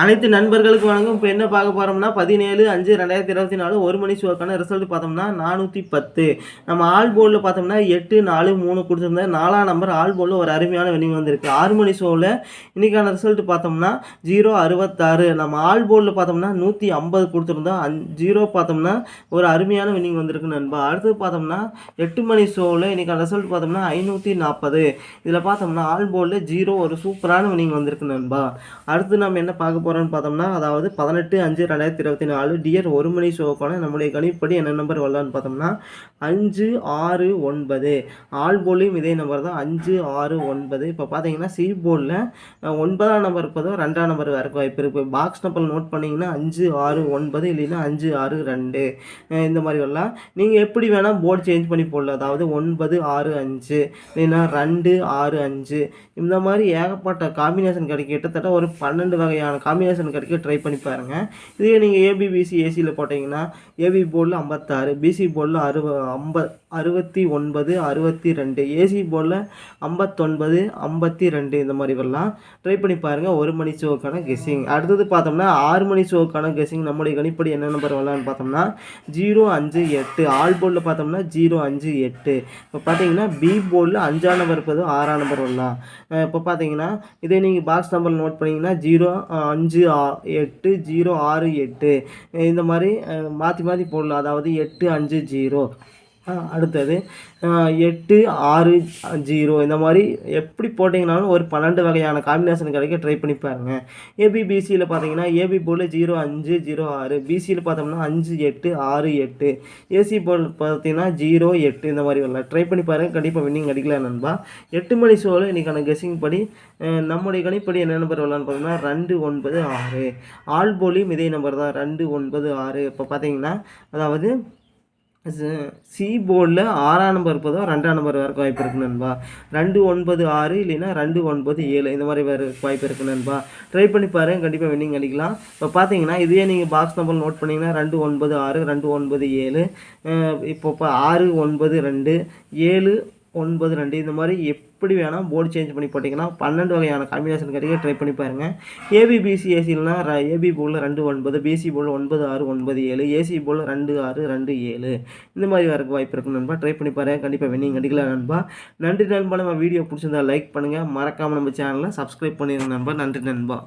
அனைத்து நண்பர்களுக்கும் வணக்கம். இப்போ என்ன பார்க்க போகிறோம்னா 17/5/2024 1 மணி ஷோக்கான ரிசல்ட் பார்த்தோம்னா 410. நம்ம ஆல் போர்டில் பார்த்தோம்னா 8 4 3 கொடுத்துருந்தேன். 4ஆம் நம்பர் ஆல் போர்டில் ஒரு அருமையான வின்னிங் வந்திருக்கு. 6 மணி ஷோவில் இன்றைக்கான ரிசல்ட் பார்த்தோம்னா 066. நம்ம ஆல் போர்டில் பார்த்தோம்னா 150 கொடுத்துருந்தோம். 0 பார்த்தோம்னா ஒரு அருமையான வின்னிங் வந்திருக்கு நண்பா. அடுத்தது பார்த்தோம்னா 8 மணி ஷோவில் இன்றைக்கான ரிசல்ட் பார்த்தோம்னா 540. இதில் பார்த்தோம்னா ஆல் போர்டில் 0 ஒரு சூப்பரான வின்னிங் வந்திருக்கு நண்பா. அடுத்து நம்ம என்ன பார்க்க போகிறோன்னு பார்த்தோம்னா, அதாவது 18/5/2024 டியர் 1 மணி ஷோக்கான நம்முடைய கணிப்படி என்ன நம்பர் வரலான்னு பார்த்தோம்னா 5 6 9. ஆல் போர்ட்லையும் இதே நம்பர் தான் 5 6 9. இப்போ பார்த்தீங்கன்னா சி போர்டில் 9ஆம் நம்பர் இருப்பதோ 2ஆம் நம்பர் வரக்கு வாய்ப்பு இருக்குது. பாக்ஸ் நம்பர் நோட் பண்ணிங்கன்னா 5 6 9 இல்லைன்னா 5 6 2 இந்த மாதிரி வரலாம். நீங்கள் எப்படி வேணால் போர்டு சேஞ்ச் பண்ணி போடலாம். அதாவது 9 6 5 இல்லைன்னா 2 6 5 இந்த மாதிரி ஏகப்பட்ட காம்பினேஷன் கிடைக்கும். கிட்டத்தட்ட ஒரு 12 வகையான காம்பினேஷன் கிடைக்க ட்ரை பண்ணி பாருங்கள். இதே நீங்கள் ஏபிபிசி ஏசியில் போட்டிங்கன்னா ஏபி போர்டில் 56, பிசி போர்டில் 69 62, ஏசி போர்டில் 59 52 இந்த மாதிரி வரலாம். ட்ரை பண்ணி பாருங்கள். 1 மணி ஷோக்கான கெஸ்ஸிங். அடுத்தது பார்த்தோம்னா 6 மணி ஷோக்கான கெஸ்ஸிங். நம்முடைய கணிப்படி என்ன நம்பர் வரலான்னு பார்த்தோம்னா 058. ஆல் போர்டில் பார்த்தோம்னா 058. இப்போ பார்த்தீங்கன்னா பி போர்டில் 5ஆம் நம்பர் இருப்பது 6ஆம் நம்பர் வரலாம். இப்போ பார்த்தீங்கன்னா இதே நீங்கள் பாக்ஸ் நம்பர் நோட் பண்ணிங்கன்னா 058 068 இந்த மாதிரி மாற்றி போடலாம். அதாவது 850. அடுத்தது 860 இந்த மாதிரி எப்படி போட்டிங்கனாலும் ஒரு 12 வகையான காம்பினேஷன் கிடைக்க ட்ரை பண்ணி பாருங்கள். ஏபிபிசியில் பார்த்தீங்கன்னா ஏபி போர்டில் 0506, பிசியில் பார்த்தோம்னா 5868, ஏசி போர்டில் பார்த்தீங்கன்னா 08 இந்த மாதிரி வரலாம். ட்ரை பண்ணி பாருங்கள். கண்டிப்பாக வின்னிங் அடிக்கலாம் நண்பா. 8 மணி ஷோவில் இன்றைக்கான கெஸ்ஸிங் படி நம்முடைய கணிப்படி என்ன நம்பர் வரலான்னு பார்த்தோம்னா 296. ஆல் போர்ட்லையும் இதே நம்பர் தான் 296. இப்போ பார்த்தீங்கன்னா அதாவது சி போர்டில் 6ஆம் நம்பர் இருப்பதோ 2ஆம் நம்பர் வரைக்கும் வாய்ப்பு இருக்குது நண்பா. 296 இல்லைன்னா 297 இந்த மாதிரி வேறு வாய்ப்பு இருக்குது நண்பா. ட்ரை பண்ணி பாருங்கள். கண்டிப்பாக வின்னிங் அடிக்கலாம். இப்போ பார்த்தீங்கன்னா இதே நீங்கள் பாக்ஸ் நம்பர் நோட் பண்ணிங்கன்னா 296 297 இப்போ 692 792 இந்த மாதிரி எப்படி வேணால் போர்டு சேஞ்ச் பண்ணி போட்டிங்கன்னா 12 வகையான காம்பினேஷன் கிடைக்க ட்ரை பண்ணி பாருங்கள். ஏபிபிசி ஏசில்னா ஏபி போர்டில் 29, பிசி போர்டில் 96 97, ஏசி போர்டில் 26 27 இந்த மாதிரி வரக்கு வாய்ப்பு இருக்குது நண்பா. ட்ரை பண்ணி பாருங்கள். கண்டிப்பாக வின்னிங் அடிக்கலாம் நண்பா. நன்றி நண்பா. நம்ம வீடியோ பிடிச்சிருந்தா லைக் பண்ணுங்கள். மறக்காமல் நம்ம சேனலை சப்ஸ்கிரைப் பண்ணிடுங்க நண்பா. நன்றி நண்பா.